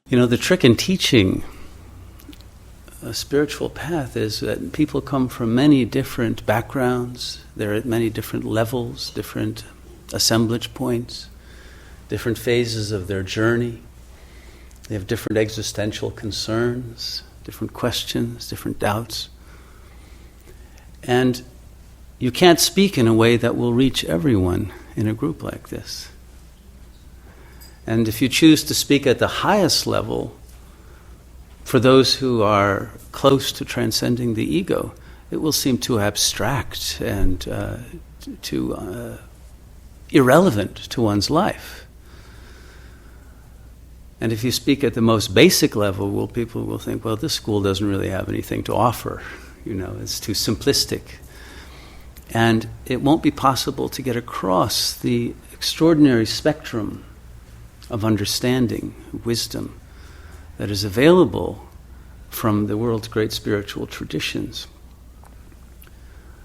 You know, the trick in teaching a spiritual path is that people come from many different backgrounds. They're at many different levels, different assemblage points, different phases of their journey. They have different existential concerns, different questions, different doubts. And you can't speak in a way that will reach everyone in a group like this. And if you choose to speak at the highest level, for those who are close to transcending the ego, it will seem too abstract and too irrelevant to one's life. And if you speak at the most basic level, well, people will think, well, this school doesn't really have anything to offer. You know, it's too simplistic. And it won't be possible to get across the extraordinary spectrum of understanding, wisdom, that is available from the world's great spiritual traditions,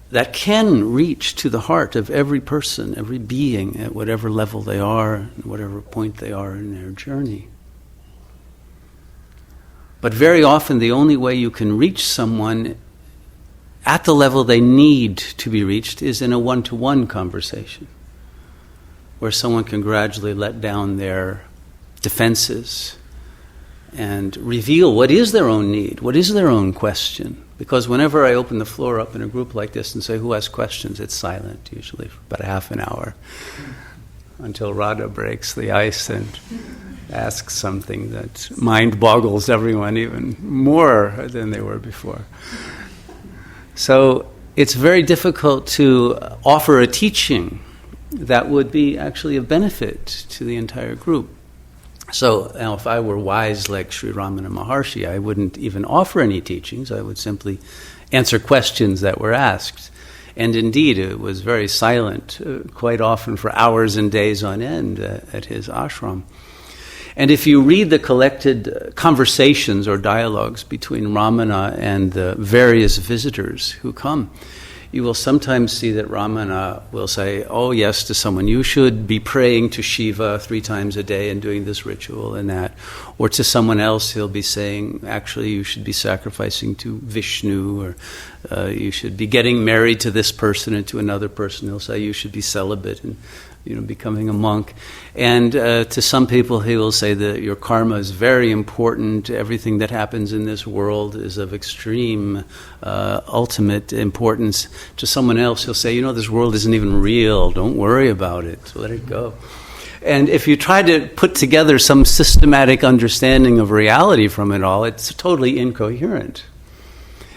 that can reach to the heart of every person, every being, at whatever level they are, whatever point they are in their journey. But very often the only way you can reach someone at the level they need to be reached is in a one-to-one conversation, where someone can gradually let down their defenses and reveal what is their own need, what is their own question. Because whenever I open the floor up in a group like this and say, who has questions, it's silent, usually for about a half an hour, until Radha breaks the ice and asks something that mind boggles everyone even more than they were before. So it's very difficult to offer a teaching that would be actually of benefit to the entire group. So now if I were wise like Sri Ramana Maharshi, I wouldn't even offer any teachings. I would simply answer questions that were asked. And indeed, it was very silent, quite often for hours and days on end at his ashram. And if you read the collected conversations or dialogues between Ramana and the various visitors who come, you will sometimes see that Ramana will say, oh yes, to someone, you should be praying to Shiva 3 times a day and doing this ritual and that. Or to someone else, he'll be saying, actually, you should be sacrificing to Vishnu, or you should be getting married to this person, and to another person he'll say, you should be celibate and becoming a monk. And to some people he will say that your karma is very important, everything that happens in this world is of extreme, ultimate importance. To someone else he'll say, this world isn't even real, don't worry about it, let it go. And if you try to put together some systematic understanding of reality from it all, it's totally incoherent.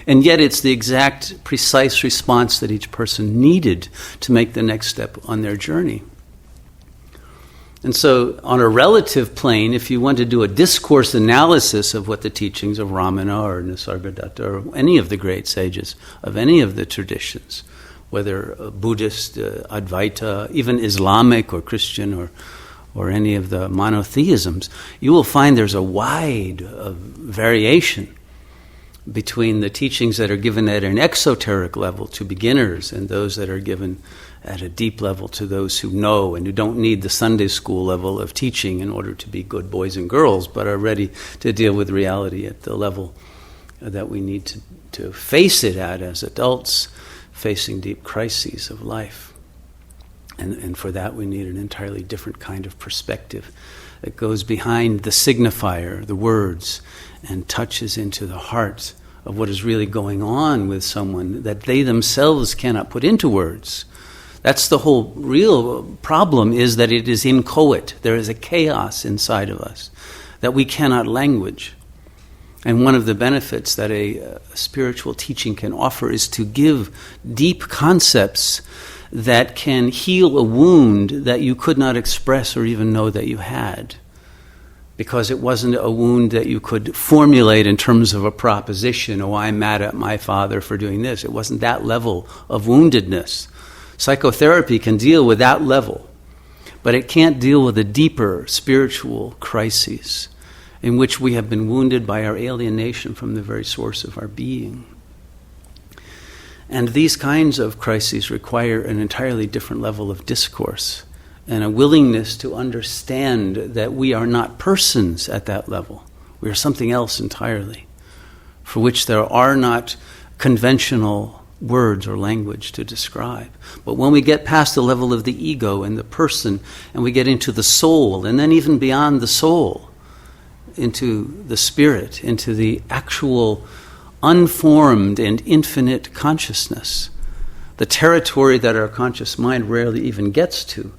And yet it's the exact, precise response that each person needed to make the next step on their journey. And so on a relative plane, if you want to do a discourse analysis of what the teachings of Ramana or Nisargadatta or any of the great sages of any of the traditions, whether Buddhist, Advaita, even Islamic or Christian or any of the monotheisms, you will find there's a wide variation between the teachings that are given at an exoteric level to beginners and those that are given at a deep level to those who know and who don't need the Sunday school level of teaching in order to be good boys and girls, but are ready to deal with reality at the level that we need to face it at as adults, facing deep crises of life. And for that we need an entirely different kind of perspective that goes behind the signifier, the words, and touches into the heart of what is really going on with someone that they themselves cannot put into words. That's the whole real problem, is that it is inchoate. There is a chaos inside of us that we cannot language. And one of the benefits that a spiritual teaching can offer is to give deep concepts that can heal a wound that you could not express or even know that you had, because it wasn't a wound that you could formulate in terms of a proposition. Oh, I'm mad at my father for doing this. It wasn't that level of woundedness. Psychotherapy can deal with that level, but it can't deal with the deeper spiritual crises in which we have been wounded by our alienation from the very source of our being. And these kinds of crises require an entirely different level of discourse and a willingness to understand that we are not persons at that level. We are something else entirely, for which there are not conventional words or language to describe. But when we get past the level of the ego and the person, and we get into the soul, and then even beyond the soul, into the spirit, into the actual unformed and infinite consciousness, the territory that our conscious mind rarely even gets to,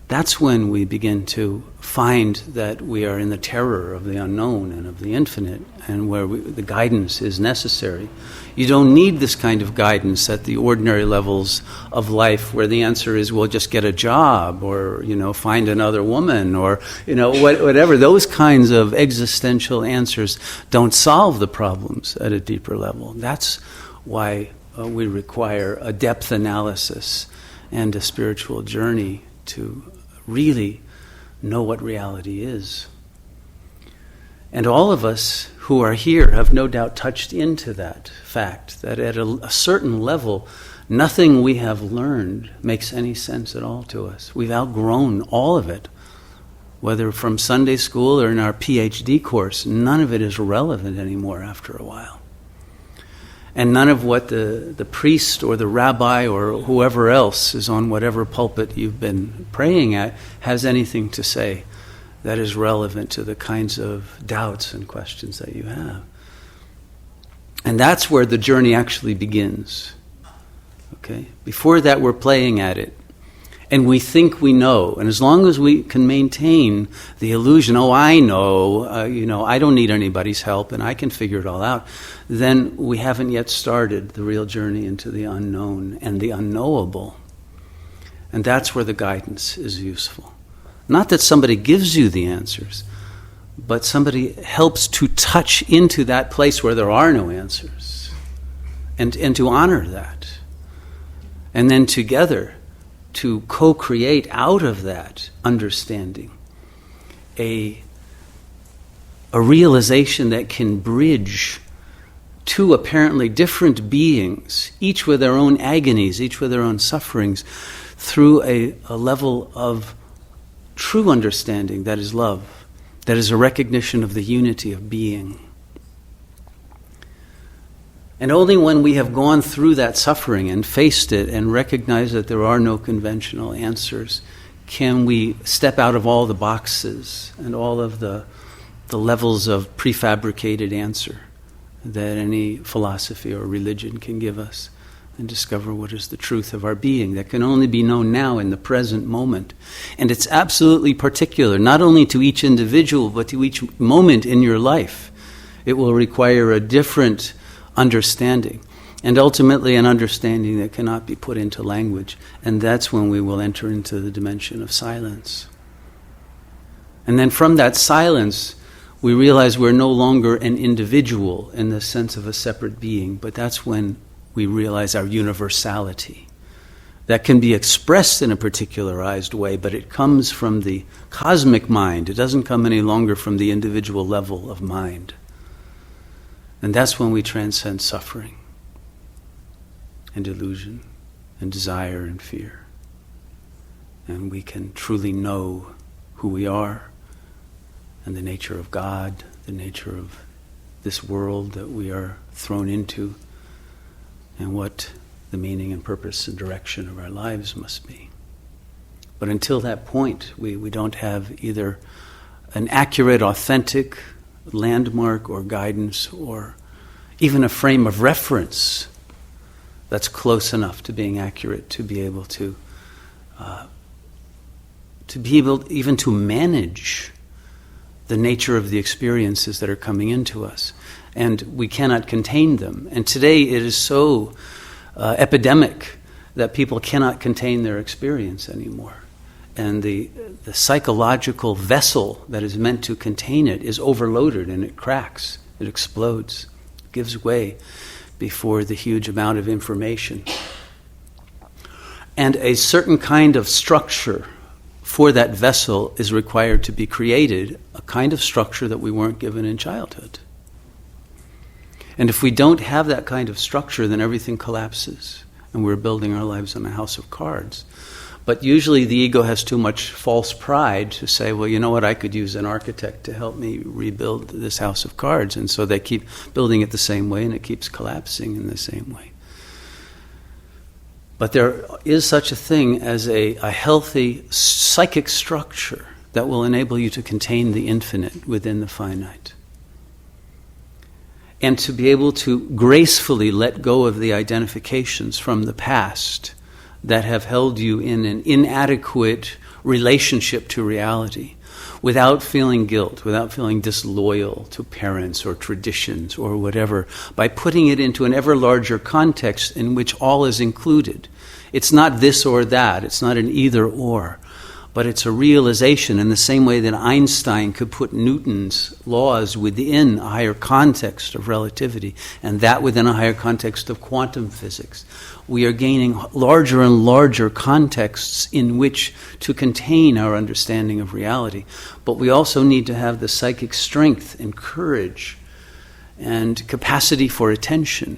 that's when we begin to find that we are in the terror of the unknown and of the infinite, and where the guidance is necessary. You don't need this kind of guidance at the ordinary levels of life, where the answer is, well, just get a job, or find another woman, or whatever. Those kinds of existential answers don't solve the problems at a deeper level. That's why we require a depth analysis and a spiritual journey to really know what reality is. And all of us who are here have no doubt touched into that fact, that at a certain level, nothing we have learned makes any sense at all to us. We've outgrown all of it, whether from Sunday school or in our PhD course. None of it is relevant anymore after a while. And none of what the priest or the rabbi or whoever else is on whatever pulpit you've been praying at has anything to say that is relevant to the kinds of doubts and questions that you have. And that's where the journey actually begins. Okay? Before that, we're playing at it. And we think we know. And as long as we can maintain the illusion, I know, I don't need anybody's help and I can figure it all out, then we haven't yet started the real journey into the unknown and the unknowable. And that's where the guidance is useful. Not that somebody gives you the answers, but somebody helps to touch into that place where there are no answers, and to honor that. And then together, to co-create out of that understanding a realization that can bridge two apparently different beings, each with their own agonies, each with their own sufferings, through a level of true understanding that is love, that is a recognition of the unity of being. And only when we have gone through that suffering and faced it and recognized that there are no conventional answers can we step out of all the boxes and all of the levels of prefabricated answer that any philosophy or religion can give us, and discover what is the truth of our being that can only be known now in the present moment. And it's absolutely particular, not only to each individual, but to each moment in your life. It will require a different understanding, and ultimately an understanding that cannot be put into language. And that's when we will enter into the dimension of silence. And then from that silence, we realize we're no longer an individual in the sense of a separate being, but that's when we realize our universality. That can be expressed in a particularized way, but it comes from the cosmic mind. It doesn't come any longer from the individual level of mind. And that's when we transcend suffering and illusion and desire and fear. And we can truly know who we are and the nature of God, the nature of this world that we are thrown into, and what the meaning and purpose and direction of our lives must be. But until that point, we don't have either an accurate, authentic landmark or guidance, or even a frame of reference that's close enough to being accurate to be able to even to manage the nature of the experiences that are coming into us. And we cannot contain them. And today it is so epidemic that people cannot contain their experience anymore. And the psychological vessel that is meant to contain it is overloaded, and it cracks, it explodes, gives way before the huge amount of information. And a certain kind of structure for that vessel is required to be created, a kind of structure that we weren't given in childhood. And if we don't have that kind of structure, then everything collapses, and we're building our lives on a house of cards. But usually the ego has too much false pride to say, well, you know what, I could use an architect to help me rebuild this house of cards. And so they keep building it the same way, and it keeps collapsing in the same way. But there is such a thing as a healthy psychic structure that will enable you to contain the infinite within the finite. And to be able to gracefully let go of the identifications from the past that have held you in an inadequate relationship to reality, without feeling guilt, without feeling disloyal to parents or traditions or whatever, by putting it into an ever larger context in which all is included. It's not this or that, it's not an either or, but it's a realization in the same way that Einstein could put Newton's laws within a higher context of relativity, and that within a higher context of quantum physics. We are gaining larger and larger contexts in which to contain our understanding of reality. But we also need to have the psychic strength and courage and capacity for attention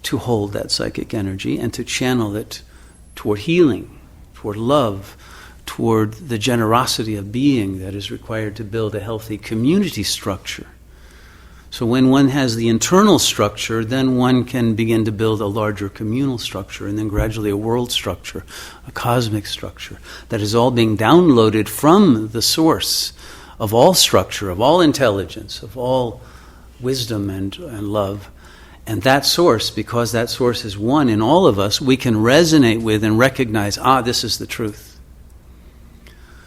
to hold that psychic energy and to channel it toward healing, toward love, toward the generosity of being that is required to build a healthy community structure. So when one has the internal structure, then one can begin to build a larger communal structure, and then gradually a world structure, a cosmic structure, that is all being downloaded from the source of all structure, of all intelligence, of all wisdom and love. And that source, because that source is one in all of us, we can resonate with and recognize, this is the truth.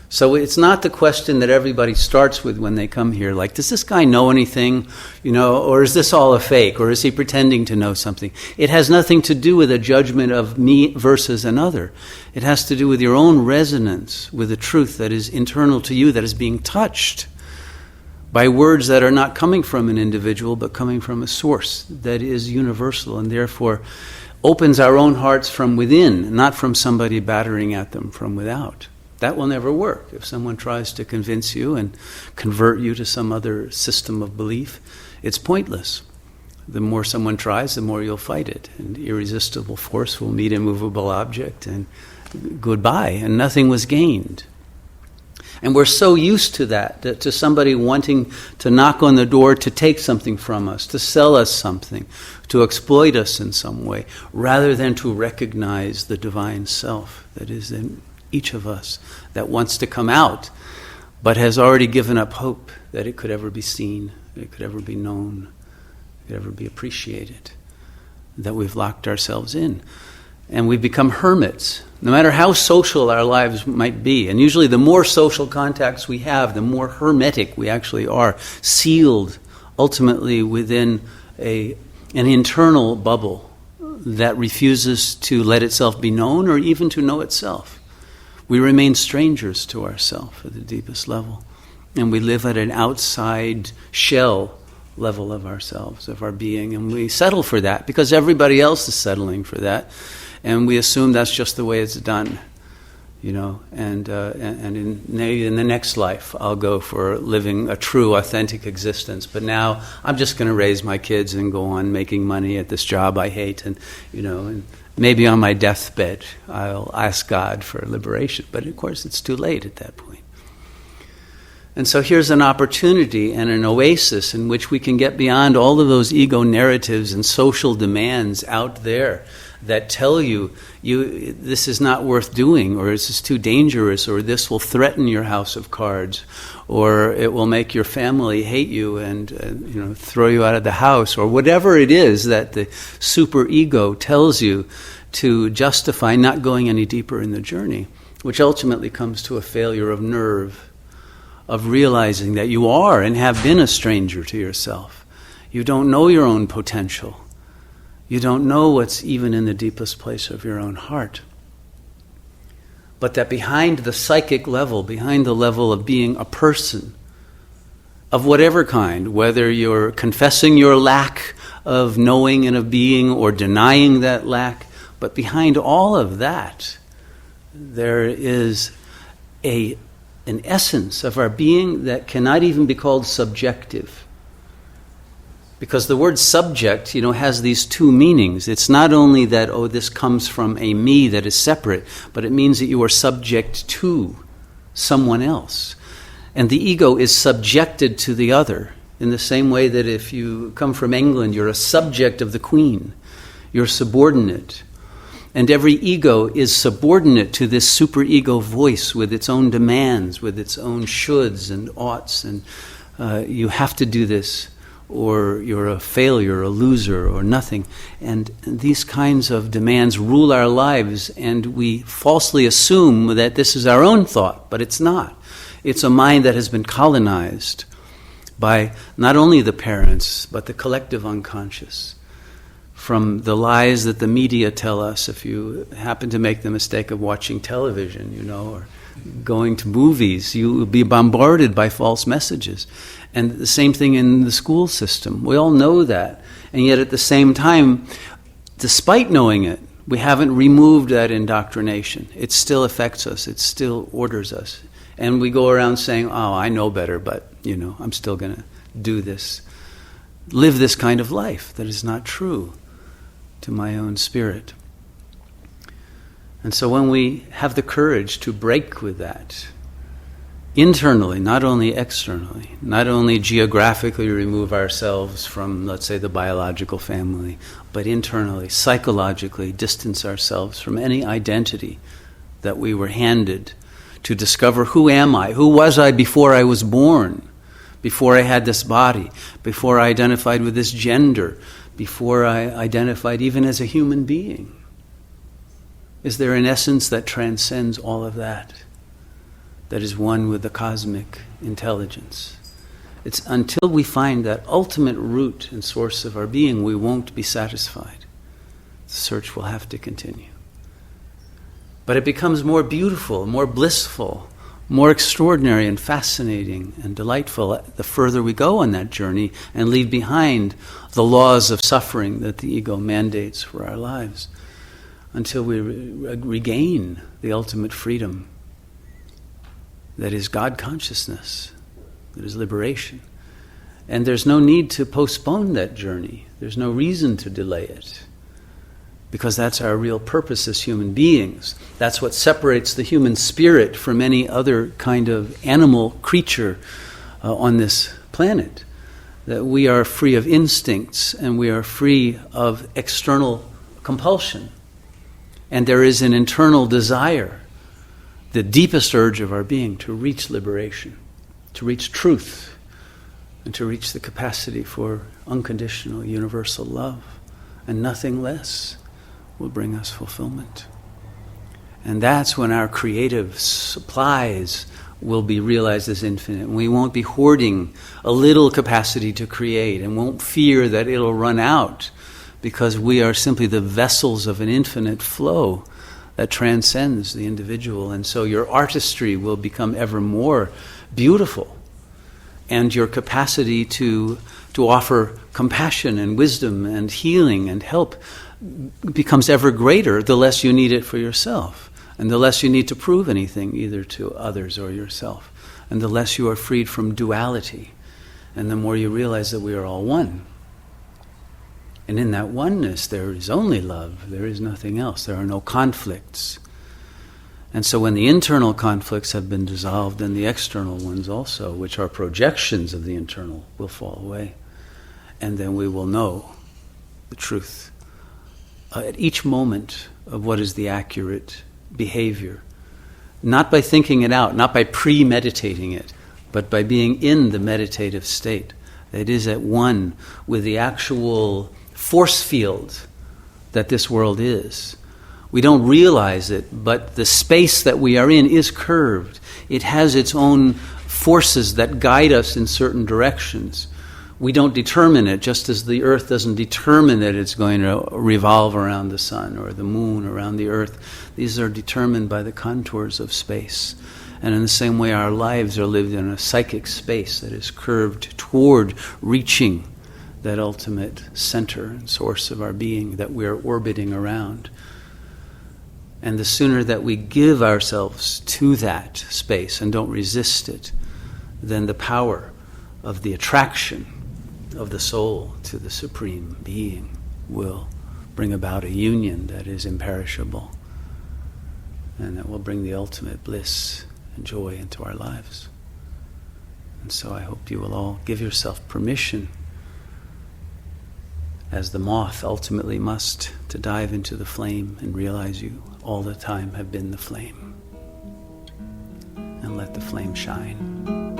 So it's not the question that everybody starts with when they come here, like, does this guy know anything, or is this all a fake, or is he pretending to know something? It has nothing to do with a judgment of me versus another. It has to do with your own resonance with the truth that is internal to you, that is being touched by words that are not coming from an individual, but coming from a source that is universal, and therefore opens our own hearts from within, not from somebody battering at them from without. That will never work. If someone tries to convince you and convert you to some other system of belief, it's pointless. The more someone tries, the more you'll fight it. And irresistible force will meet immovable object, and goodbye, and nothing was gained. And we're so used to that to somebody wanting to knock on the door to take something from us, to sell us something, to exploit us in some way, rather than to recognize the divine self that is in each of us, that wants to come out, but has already given up hope that it could ever be seen, that it could ever be known, it could ever be appreciated, that we've locked ourselves in. And we become hermits, no matter how social our lives might be. And usually the more social contacts we have, the more hermetic we actually are, sealed ultimately within an internal bubble that refuses to let itself be known or even to know itself. We remain strangers to ourselves at the deepest level. And we live at an outside shell level of ourselves, of our being. And we settle for that because everybody else is settling for that. And we assume that's just the way it's done. And maybe in the next life I'll go for living a true, authentic existence. But now I'm just going to raise my kids and go on making money at this job I hate. And maybe on my deathbed, I'll ask God for liberation. But of course, it's too late at that point. And so here's an opportunity and an oasis in which we can get beyond all of those ego narratives and social demands out there that tell you this is not worth doing, or this is too dangerous, or this will threaten your house of cards, or it will make your family hate you and throw you out of the house, or whatever it is that the superego tells you to justify not going any deeper in the journey, which ultimately comes to a failure of nerve, of realizing that you are and have been a stranger to yourself. You don't know your own potential. You don't know what's even in the deepest place of your own heart. But that behind the psychic level, behind the level of being a person of whatever kind, whether you're confessing your lack of knowing and of being or denying that lack, but behind all of that, there is an essence of our being that cannot even be called subjective. Because the word subject, has these two meanings. It's not only that, this comes from a me that is separate, but it means that you are subject to someone else. And the ego is subjected to the other, in the same way that if you come from England, you're a subject of the Queen. You're subordinate. And every ego is subordinate to this superego voice with its own demands, with its own shoulds and oughts, and you have to do this, or you're a failure, a loser, or nothing. And these kinds of demands rule our lives, and we falsely assume that this is our own thought, but it's not. It's a mind that has been colonized by not only the parents, but the collective unconscious. From the lies that the media tell us, if you happen to make the mistake of watching television, or going to movies, you will be bombarded by false messages. And the same thing in the school system. We all know that. And yet at the same time, despite knowing it, we haven't removed that indoctrination. It still affects us. It still orders us. And we go around saying, I know better, but, I'm still going to do this. Live this kind of life that is not true to my own spirit. And so when we have the courage to break with that, internally, not only externally, not only geographically remove ourselves from, let's say, the biological family, but internally, psychologically distance ourselves from any identity that we were handed, to discover, who am I? Who was I before I was born? Before I had this body? Before I identified with this gender? Before I identified even as a human being? Is there an essence that transcends all of that? That is one with the cosmic intelligence. It's until we find that ultimate root and source of our being, we won't be satisfied. The search will have to continue. But it becomes more beautiful, more blissful, more extraordinary and fascinating and delightful the further we go on that journey and leave behind the laws of suffering that the ego mandates for our lives, until we regain the ultimate freedom that is God consciousness, that is liberation. And there's no need to postpone that journey. There's no reason to delay it, because that's our real purpose as human beings. That's what separates the human spirit from any other kind of animal creature on this planet. That we are free of instincts and we are free of external compulsion. And there is an internal desire, the deepest urge of our being, to reach liberation, to reach truth, and to reach the capacity for unconditional universal love, and nothing less will bring us fulfillment. And that's when our creative supplies will be realized as infinite. We won't be hoarding a little capacity to create, and won't fear that it'll run out, because we are simply the vessels of an infinite flow that transcends the individual. And so your artistry will become ever more beautiful, and your capacity to offer compassion and wisdom and healing and help becomes ever greater the less you need it for yourself, and the less you need to prove anything either to others or yourself, and the less you are freed from duality, and the more you realize that we are all one. And in that oneness there is only love, there is nothing else, there are no conflicts. And so when the internal conflicts have been dissolved, then the external ones also, which are projections of the internal, will fall away. And then we will know the truth at each moment of what is the accurate behavior. Not by thinking it out, not by premeditating it, but by being in the meditative state that is at one with the actual force field that this world is. We don't realize it, but the space that we are in is curved. It has its own forces that guide us in certain directions. We don't determine it, just as the earth doesn't determine that it's going to revolve around the sun, or the moon around the earth. These are determined by the contours of space. And in the same way, our lives are lived in a psychic space that is curved toward reaching that ultimate center and source of our being that we are orbiting around. And the sooner that we give ourselves to that space and don't resist it, then the power of the attraction of the soul to the Supreme Being will bring about a union that is imperishable and that will bring the ultimate bliss and joy into our lives. And so I hope you will all give yourself permission, as the moth ultimately must, to dive into the flame and realize you all the time have been the flame. And let the flame shine.